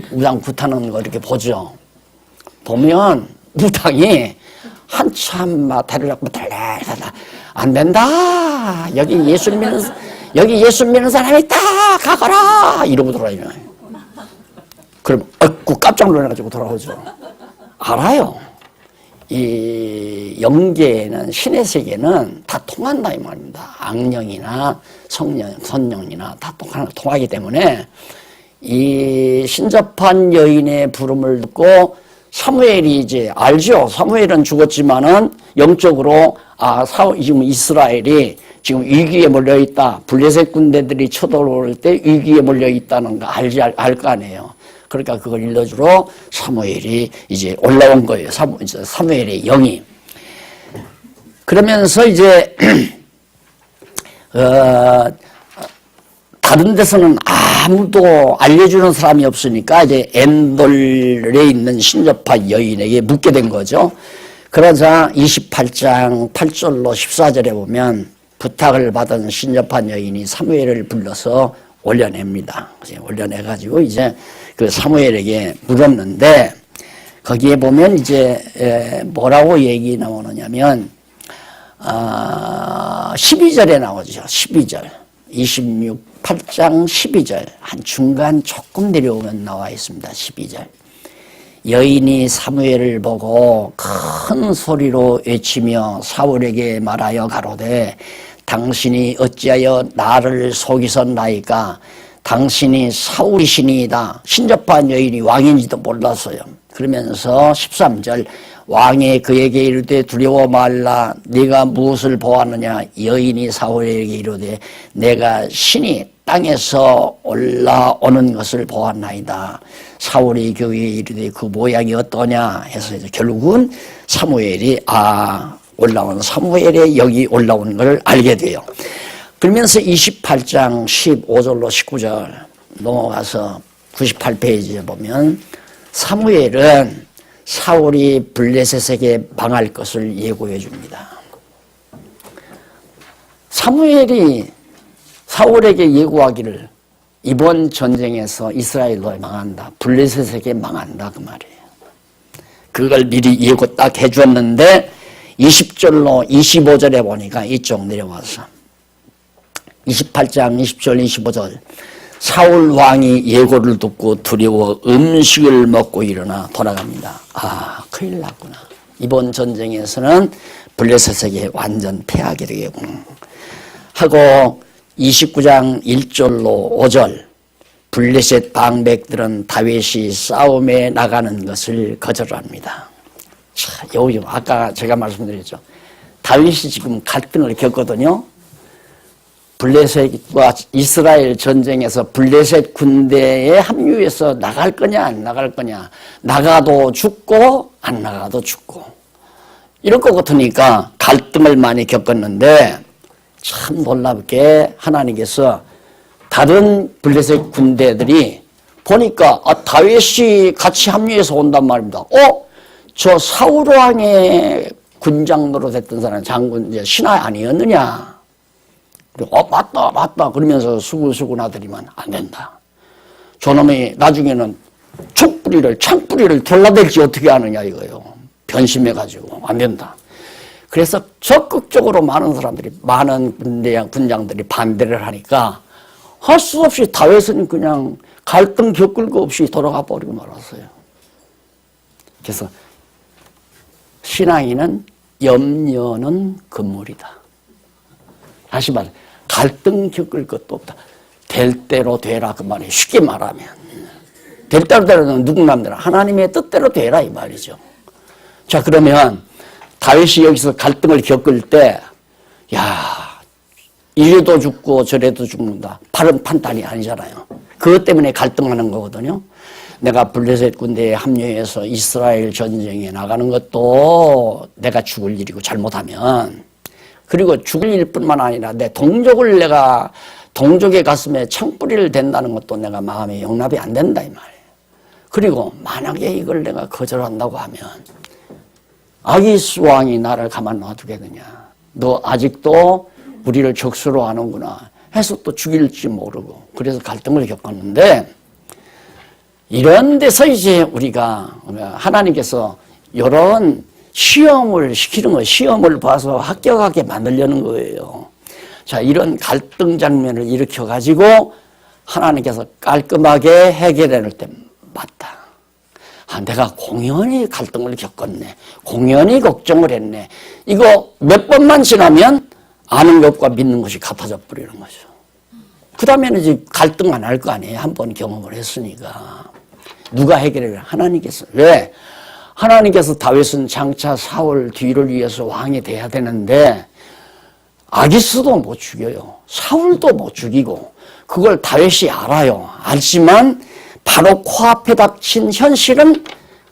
무당 굿하는 거 이렇게 보죠. 보면 무당이 한참 막 다리를 잡고 달달달달 안 된다. 여기 예수 믿는 사람이 있다. 가거라. 이러고 돌아다녀요. 그럼 깜짝 놀라가지고 돌아오죠. 알아요. 이 영계에는 신의 세계는 다 통한다 이 말입니다. 악령이나 선령이나 다 통하기 때문에 이 신접한 여인의 부름을 듣고 사무엘이 이제 알죠. 사무엘은 죽었지만은 영적으로 지금 이스라엘이 지금 위기에 몰려 있다. 블레셋 군대들이 쳐들어올 때 위기에 몰려 있다는 거 알 거 아니에요. 그러니까 그걸 일러주러 사무엘이 이제 올라온 거예요. 사무엘의 영이. 그러면서 이제 다른 데서는 아무도 알려주는 사람이 없으니까 이제 엔돌에 있는 신접한 여인에게 묻게 된 거죠. 그러자 28장 8절로 14절에 보면 부탁을 받은 신접한 여인이 사무엘을 불러서 올려냅니다. 올려내가지고 이제 그 사무엘에게 물었는데 거기에 보면 이제 뭐라고 얘기 나오느냐면 12절에 나오죠. 12절. 8장 12절. 한 중간 조금 내려오면 나와 있습니다. 12절. 여인이 사무엘을 보고 큰 소리로 외치며 사울에게 말하여 가로되 당신이 어찌하여 나를 속이셨나이까? 당신이 사울이시니이다. 신접한 여인이 왕인지도 몰랐어요. 그러면서 13절 왕이 그에게 이르되 두려워 말라. 네가 무엇을 보았느냐? 여인이 사울에게 이르되 내가 신이 땅에서 올라오는 것을 보았나이다. 사울이 그에게 이르되 그 모양이 어떠냐 해서 이제 결국은 사무엘이 올라온 사무엘의 여기 올라오는 걸 알게 돼요. 그러면서 28장 15절로 19절 넘어가서 98페이지에 보면 사무엘은 사울이 블레셋에게 망할 것을 예고해 줍니다. 사무엘이 사울에게 예고하기를 이번 전쟁에서 이스라엘로 망한다. 블레셋에게 망한다 그 말이에요. 그걸 미리 예고 딱 해줬는데 20절로 25절에 보니까 이쪽 내려와서 28장 20절 25절 사울 왕이 예고를 듣고 두려워 음식을 먹고 일어나 돌아갑니다. 큰일 났구나. 이번 전쟁에서는 블레셋에게 완전 패하게 되겠구나 하고 29장 1절로 5절 블레셋 방백들은 다윗이 싸움에 나가는 것을 거절합니다. 자, 여기 아까 제가 말씀드렸죠. 다윗이 지금 갈등을 겪거든요. 블레셋과 이스라엘 전쟁에서 블레셋 군대에 합류해서 나갈 거냐 안 나갈 거냐, 나가도 죽고 안 나가도 죽고 이럴 것 같으니까 갈등을 많이 겪었는데 참 놀랍게 하나님께서 다른 블레셋 군대들이 보니까 다윗이 같이 합류해서 온단 말입니다. 저 사울 왕의 군장 노릇했던 사람 장군 신하 아니었느냐? 맞다 그러면서 수군수군 하더니만 안 된다. 저놈이 나중에는 창뿌리를 돌라댈지 어떻게 하느냐 이거요. 변심해가지고 안 된다. 그래서 적극적으로 많은 군장들이 반대를 하니까 할 수 없이 다윗은 그냥 갈등 겪을 거 없이 돌아가 버리고 말았어요. 그래서 신앙인은 염려는 금물이다. 다시 말해 갈등 겪을 것도 없다. 될 대로 되라 그 말이에요. 쉽게 말하면 될 대로 되라는 누구 맘대로 하나님의 뜻대로 되라 이 말이죠. 자 그러면 다윗이 여기서 갈등을 겪을 때 이래도 죽고 저래도 죽는다. 바른 판단이 아니잖아요. 그것 때문에 갈등하는 거거든요. 내가 블레셋 군대에 합류해서 이스라엘 전쟁에 나가는 것도 내가 죽을 일이고 잘못하면 그리고 죽을 일뿐만 아니라 내 동족의 가슴에 창뿌리를 댄다는 것도 내가 마음에 용납이 안 된다 이 말이에요. 그리고 만약에 이걸 내가 거절한다고 하면 아기스 왕이 나를 가만 놔두겠느냐. 너 아직도 우리를 적수로 하는구나 해서 또 죽일지 모르고 그래서 갈등을 겪었는데 이런 데서 이제 우리가 하나님께서 이런 시험을 시키는 거예요. 시험을 봐서 합격하게 만들려는 거예요. 자, 이런 갈등 장면을 일으켜가지고 하나님께서 깔끔하게 해결해낼 때 맞다. 내가 공연히 갈등을 겪었네. 공연히 걱정을 했네. 이거 몇 번만 지나면 아는 것과 믿는 것이 같아져 버리는 거죠. 그 다음에는 이제 갈등 안 할 거 아니에요. 한 번 경험을 했으니까. 누가 해결해요? 하나님께서. 왜? 하나님께서 다윗은 장차 사울 뒤를 위해서 왕이 돼야 되는데 아기스도 못 죽여요. 사울도 못 죽이고 그걸 다윗이 알아요. 알지만 바로 코앞에 닥친 현실은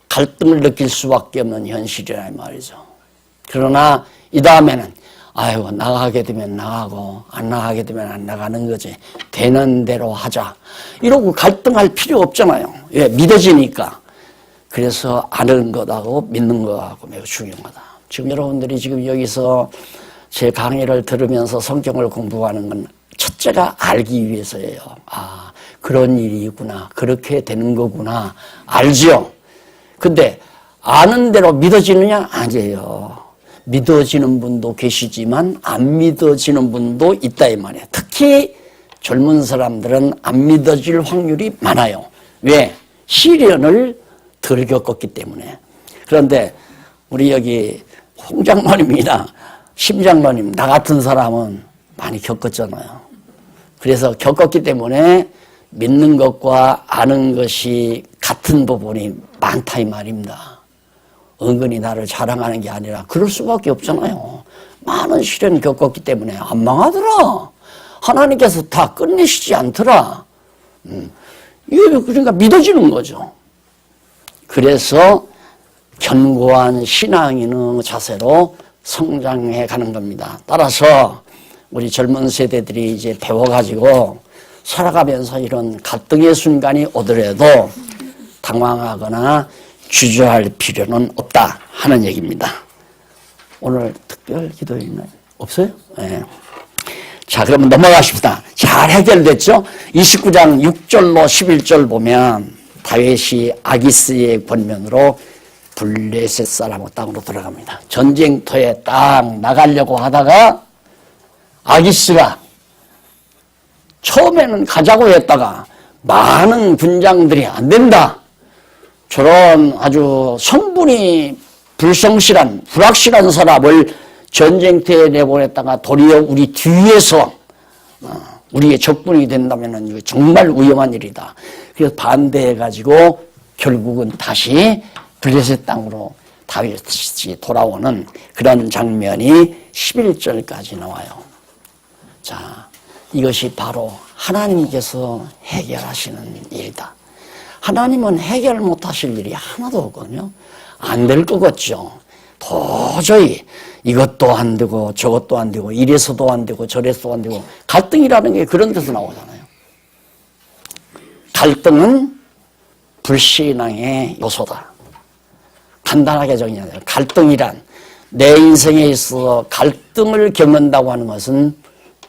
갈등을 느낄 수밖에 없는 현실이라 이 말이죠. 그러나 이 다음에는 나가게 되면 나가고 안 나가게 되면 안 나가는 거지. 되는 대로 하자. 이러고 갈등할 필요 없잖아요. 왜? 믿어지니까. 그래서 아는 것하고 믿는 것하고 매우 중요하다. 지금 여러분들이 지금 여기서 제 강의를 들으면서 성경을 공부하는 건 첫째가 알기 위해서예요. 그런 일이구나. 그렇게 되는 거구나. 알죠? 근데 아는 대로 믿어지느냐? 아니에요. 믿어지는 분도 계시지만 안 믿어지는 분도 있다 이 말이에요. 특히 젊은 사람들은 안 믿어질 확률이 많아요. 왜? 시련을 덜 겪었기 때문에. 그런데 우리 여기 홍 장로님이나 심 장로님 나 같은 사람은 많이 겪었잖아요. 그래서 겪었기 때문에 믿는 것과 아는 것이 같은 부분이 많다 이 말입니다. 은근히 나를 자랑하는 게 아니라 그럴 수밖에 없잖아요. 많은 시련 겪었기 때문에 안 망하더라. 하나님께서 다 끝내시지 않더라. 그러니까 믿어지는 거죠. 그래서 견고한 신앙인의 자세로 성장해 가는 겁니다. 따라서 우리 젊은 세대들이 이제 배워가지고 살아가면서 이런 갈등의 순간이 오더라도 당황하거나 주저할 필요는 없다 하는 얘기입니다. 오늘 특별 기도 있나요? 없어요? 네. 자, 그러면 넘어가십시다. 잘 해결됐죠? 29장 6절로 11절 보면 다윗이 아기스의 권면으로 블레셋 사람 땅으로 들어갑니다. 전쟁터에 딱 나가려고 하다가 아기스가 처음에는 가자고 했다가 많은 군장들이 안 된다. 저런 아주 성분이 불성실한 불확실한 사람을 전쟁터에 내보냈다가 도리어 우리 뒤에서 우리의 적군이 된다면 정말 위험한 일이다. 그래서 반대해가지고 결국은 다시 블레셋 땅으로 다윗이 돌아오는 그런 장면이 11절까지 나와요. 자, 이것이 바로 하나님께서 해결하시는 일이다. 하나님은 해결 못하실 일이 하나도 없거든요. 안 될 것 같죠. 도저히 이것도 안 되고 저것도 안 되고 이래서도 안 되고 저래서도 안 되고 갈등이라는 게 그런 데서 나오잖아요. 갈등은 불신앙의 요소다. 간단하게 정리하자. 갈등이란 내 인생에 있어서 갈등을 겪는다고 하는 것은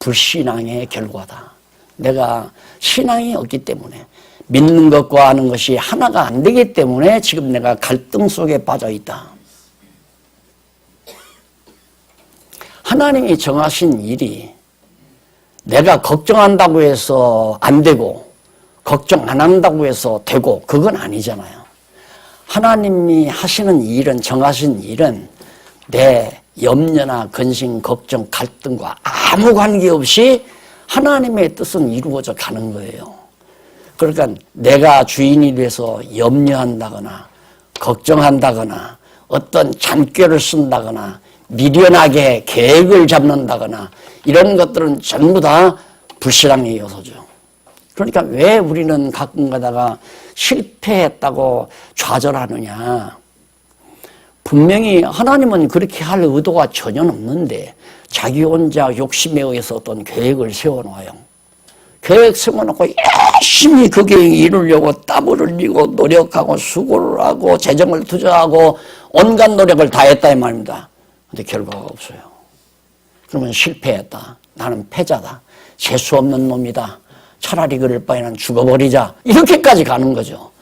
불신앙의 결과다. 내가 신앙이 없기 때문에 믿는 것과 하는 것이 하나가 안 되기 때문에 지금 내가 갈등 속에 빠져 있다. 하나님이 정하신 일이 내가 걱정한다고 해서 안 되고 걱정 안 한다고 해서 되고 그건 아니잖아요. 하나님이 하시는 일은 정하신 일은 내 염려나 근심, 걱정, 갈등과 아무 관계없이 하나님의 뜻은 이루어져 가는 거예요. 그러니까 내가 주인이 돼서 염려한다거나 걱정한다거나 어떤 잔꾀를 쓴다거나 미련하게 계획을 잡는다거나 이런 것들은 전부 다 불신앙의 요소죠. 그러니까 왜 우리는 가끔 가다가 실패했다고 좌절하느냐. 분명히 하나님은 그렇게 할 의도가 전혀 없는데 자기 혼자 욕심에 의해서 어떤 계획을 세워놓아요. 계획 세워놓고 열심히 그 계획 이루려고 땀을 흘리고 노력하고 수고를 하고 재정을 투자하고 온갖 노력을 다했다 이 말입니다. 근데 결과가 없어요. 그러면 실패했다. 나는 패자다. 재수 없는 놈이다. 차라리 그럴 바에는 죽어버리자. 이렇게까지 가는 거죠.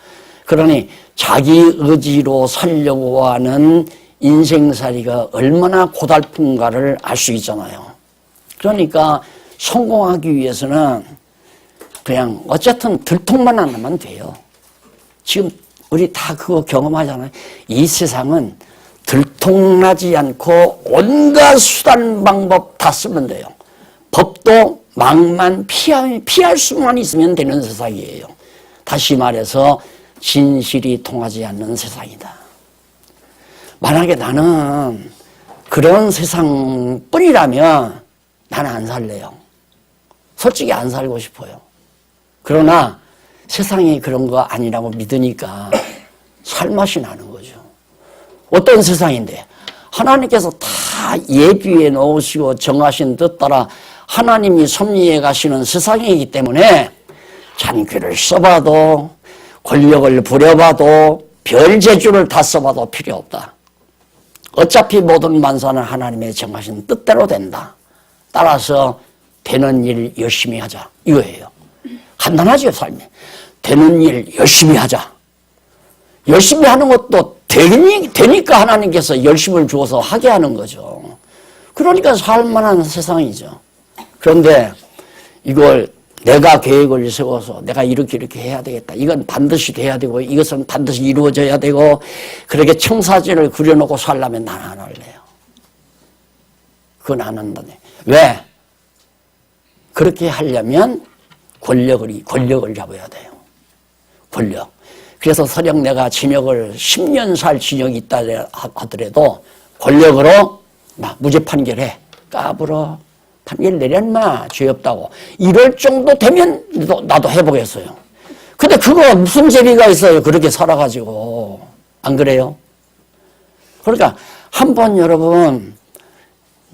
그러니 자기 의지로 살려고 하는 인생살이가 얼마나 고달픈가를 알 수 있잖아요. 그러니까 성공하기 위해서는 그냥 어쨌든 들통만 안 하면 돼요. 지금 우리 다 그거 경험하잖아요. 이 세상은 들통나지 않고 온갖 수단 방법 다 쓰면 돼요. 법도 망만 피할 수만 있으면 되는 세상이에요. 다시 말해서 진실이 통하지 않는 세상이다. 만약에 나는 그런 세상뿐이라면 나는 안 살래요. 솔직히 안 살고 싶어요. 그러나 세상이 그런 거 아니라고 믿으니까 살맛이 나는 거죠. 어떤 세상인데 하나님께서 다 예비해 놓으시고 정하신 뜻 따라 하나님이 섭리해 가시는 세상이기 때문에 잔꾀를 써봐도 권력을 부려봐도 별재주를 다 써봐도 필요 없다. 어차피 모든 만사는 하나님의 정하신 뜻대로 된다. 따라서 되는 일 열심히 하자 이거예요. 간단하죠 삶이. 되는 일 열심히 하자. 열심히 하는 것도 되니까 하나님께서 열심을 주어서 하게 하는 거죠. 그러니까 살만한 세상이죠. 그런데 이걸 내가 계획을 세워서 내가 이렇게 해야 되겠다. 이건 반드시 돼야 되고 이것은 반드시 이루어져야 되고 그렇게 청사진을 그려놓고 살려면 나는 안 할래요. 그건 안 한다네. 왜? 그렇게 하려면 권력을 잡아야 돼요. 권력. 그래서 설령 내가 징역을 10년 살 징역이 있다 하더라도 권력으로 막 무죄 판결해. 까불어. 판결 내렸나 죄 없다고. 이럴 정도 되면 나도 해보겠어요. 근데 그거 무슨 재미가 있어요. 그렇게 살아가지고. 안 그래요? 그러니까 한번 여러분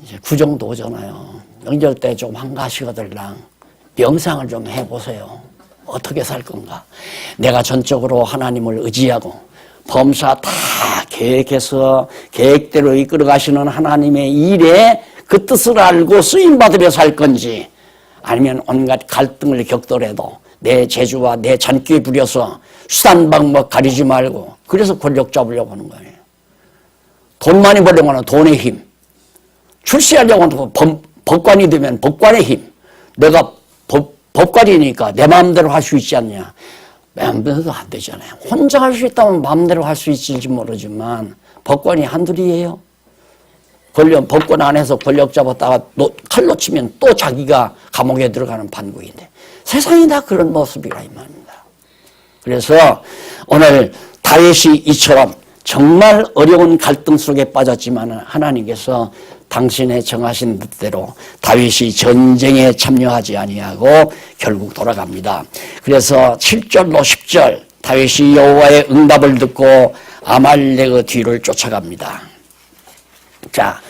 이제 구정도 오잖아요. 명절 때 좀 한가하시거들랑 명상을 좀 해보세요. 어떻게 살 건가? 내가 전적으로 하나님을 의지하고 범사 다 계획해서 계획대로 이끌어 가시는 하나님의 일에 그 뜻을 알고 쓰임받으며 살 건지 아니면 온갖 갈등을 겪더라도 내 재주와 내 잔꾀 부려서 수단 방법 가리지 말고 그래서 권력 잡으려고 하는 거예요. 돈 많이 벌려고 하는 돈의 힘. 출세하려고 하는 법관이 되면 법관의 힘. 내가 법관이니까 내 마음대로 할 수 있지 않냐. 마음대로 안 되잖아요. 혼자 할 수 있다면 마음대로 할 수 있을지 모르지만 법관이 한둘이에요. 법관 안에서 권력 잡았다가 칼로 치면 또 자기가 감옥에 들어가는 판국인데 세상이 다 그런 모습이라 이 말입니다. 그래서 오늘 다윗이 이처럼 정말 어려운 갈등 속에 빠졌지만 하나님께서 당신의 정하신 뜻대로 다윗이 전쟁에 참여하지 아니하고 결국 돌아갑니다. 그래서 7절로 10절 다윗이 여호와의 응답을 듣고 아말렉의 뒤를 쫓아갑니다. 자,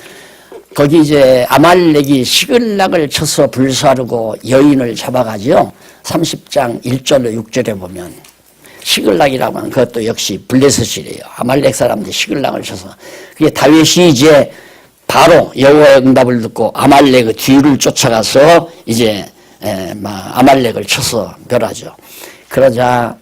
거기 이제 아말렉이 시글락을 쳐서 불사르고 여인을 잡아가지요. 30장 1절로 6절에 보면 시글락이라고 하는 그것도 역시 블레셋이래요. 아말렉 사람들이 시글락을 쳐서 그게 다윗이 이제 바로 여호와의 응답을 듣고 아말렉의 뒤를 쫓아가서 이제 아말렉을 쳐서 멸하죠. 그러자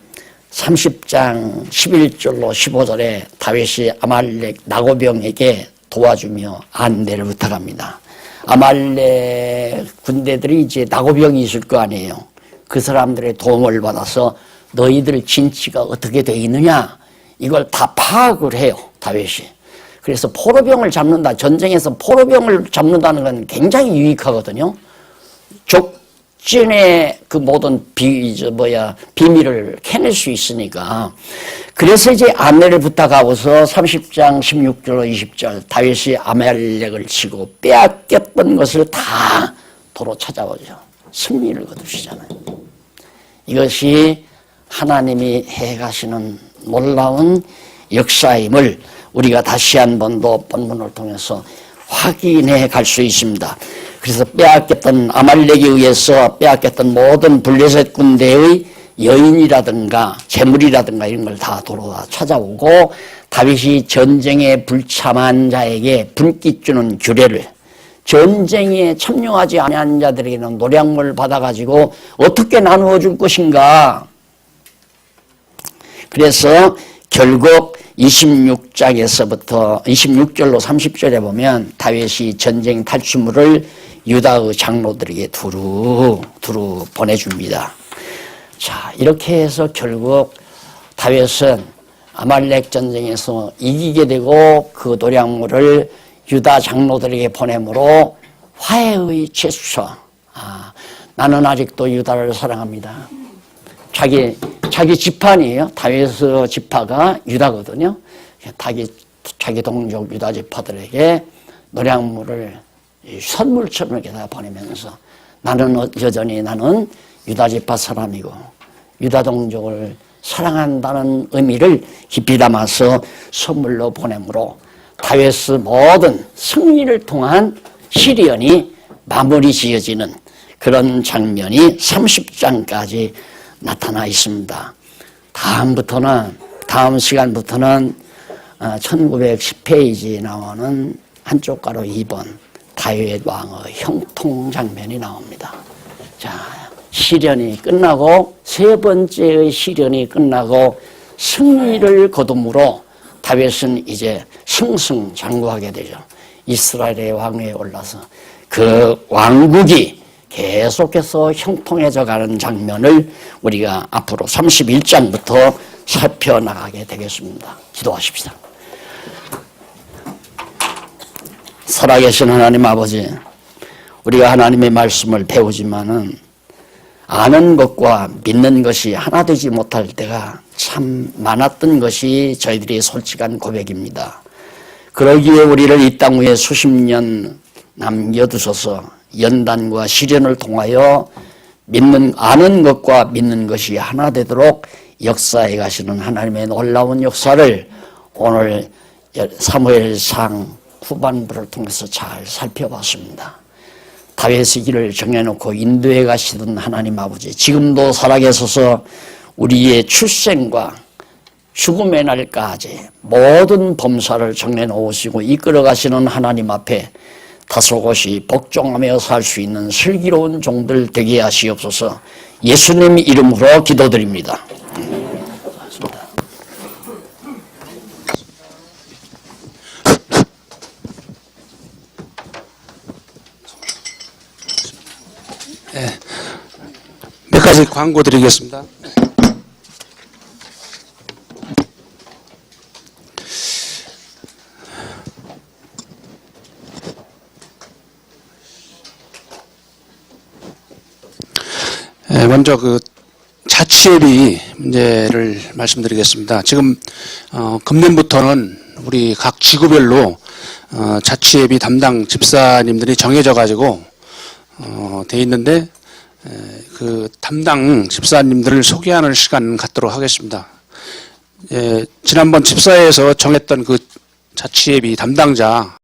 30장 11절로 15절에 다윗이 아말렉 나고병에게 도와주며 안대를 부탁합니다. 아말렉 군대들이 이제 나고병이 있을 거 아니에요. 그 사람들의 도움을 받아서 너희들 진치가 어떻게 돼 있느냐 이걸 다 파악을 해요. 다윗이. 그래서 포로병을 잡는다. 전쟁에서 포로병을 잡는다는 건 굉장히 유익하거든요. 적진의 그 모든 비밀을 캐낼 수 있으니까. 그래서 이제 안내를 부탁하고서 30장 16절 20절 다윗이 아말렉을 치고 빼앗겼던 것을 다 도로 찾아오죠. 승리를 거두시잖아요. 이것이 하나님이 해가시는 놀라운 역사임을 우리가 다시 한 번 더 본문을 통해서 확인해 갈 수 있습니다. 그래서 빼앗겼던 아말렉에 의해서 빼앗겼던 모든 블레셋 군대의 여인이라든가 재물이라든가 이런 걸 다 도로 다 찾아오고 다윗이 전쟁에 불참한 자에게 분깃 주는 규례를 전쟁에 참여하지 아니한 자들에게는 노량물 받아가지고 어떻게 나누어 줄 것인가. 그래서 결국 26장에서부터 26절로 30절에 보면 다윗이 전쟁 탈취물을 유다의 장로들에게 두루 보내줍니다. 자, 이렇게 해서 결국 다윗은 아말렉 전쟁에서 이기게 되고 그 노량물을 유다 장로들에게 보내므로 화해의 제스처. 나는 아직도 유다를 사랑합니다. 자기 지파니에요. 다윗의 지파가 유다거든요. 자기 동족 유다 지파들에게 노량물을 선물처럼 이렇게 다 보내면서 여전히 나는 유다 지파 사람이고 유다 동족을 사랑한다는 의미를 깊이 담아서 선물로 보내므로 다윗의 모든 승리를 통한 시련이 마무리 지어지는 그런 장면이 30장까지 나타나 있습니다. 다음 시간부터는 1910페이지에 나오는 한쪽 가로 2번 다윗 왕의 형통 장면이 나옵니다. 자, 시련이 끝나고 세 번째의 시련이 끝나고 승리를 거둠으로 다윗은 이제 승승장구하게 되죠. 이스라엘의 왕위에 올라서 그 왕국이 계속해서 형통해져 가는 장면을 우리가 앞으로 31장부터 살펴나가게 되겠습니다. 기도하십시다. 살아계신 하나님 아버지, 우리가 하나님의 말씀을 배우지만은 아는 것과 믿는 것이 하나 되지 못할 때가 참 많았던 것이 저희들의 솔직한 고백입니다. 그러기에 우리를 이 땅 위에 수십 년 남겨두셔서 연단과 시련을 통하여 아는 것과 믿는 것이 하나 되도록 역사해 가시는 하나님의 놀라운 역사를 오늘 사무엘상 후반부를 통해서 잘 살펴봤습니다. 다윗의 길을 정해놓고 인도해 가시던 하나님 아버지, 지금도 살아계셔서 우리의 출생과 죽음의 날까지 모든 범사를 정해놓으시고 이끌어 가시는 하나님 앞에 다소곳이 복종하며 살 수 있는 슬기로운 종들 되게 하시옵소서. 예수님 이름으로 기도드립니다. 몇 가지 광고 드리겠습니다. 먼저 그 자취예비 문제를 말씀드리겠습니다. 지금 금년부터는 우리 각 지구별로 자취예비 담당 집사님들이 정해져 가지고 돼 있는데 그 담당 집사님들을 소개하는 시간 갖도록 하겠습니다. 지난번 집사회에서 정했던 그 자취예비 담당자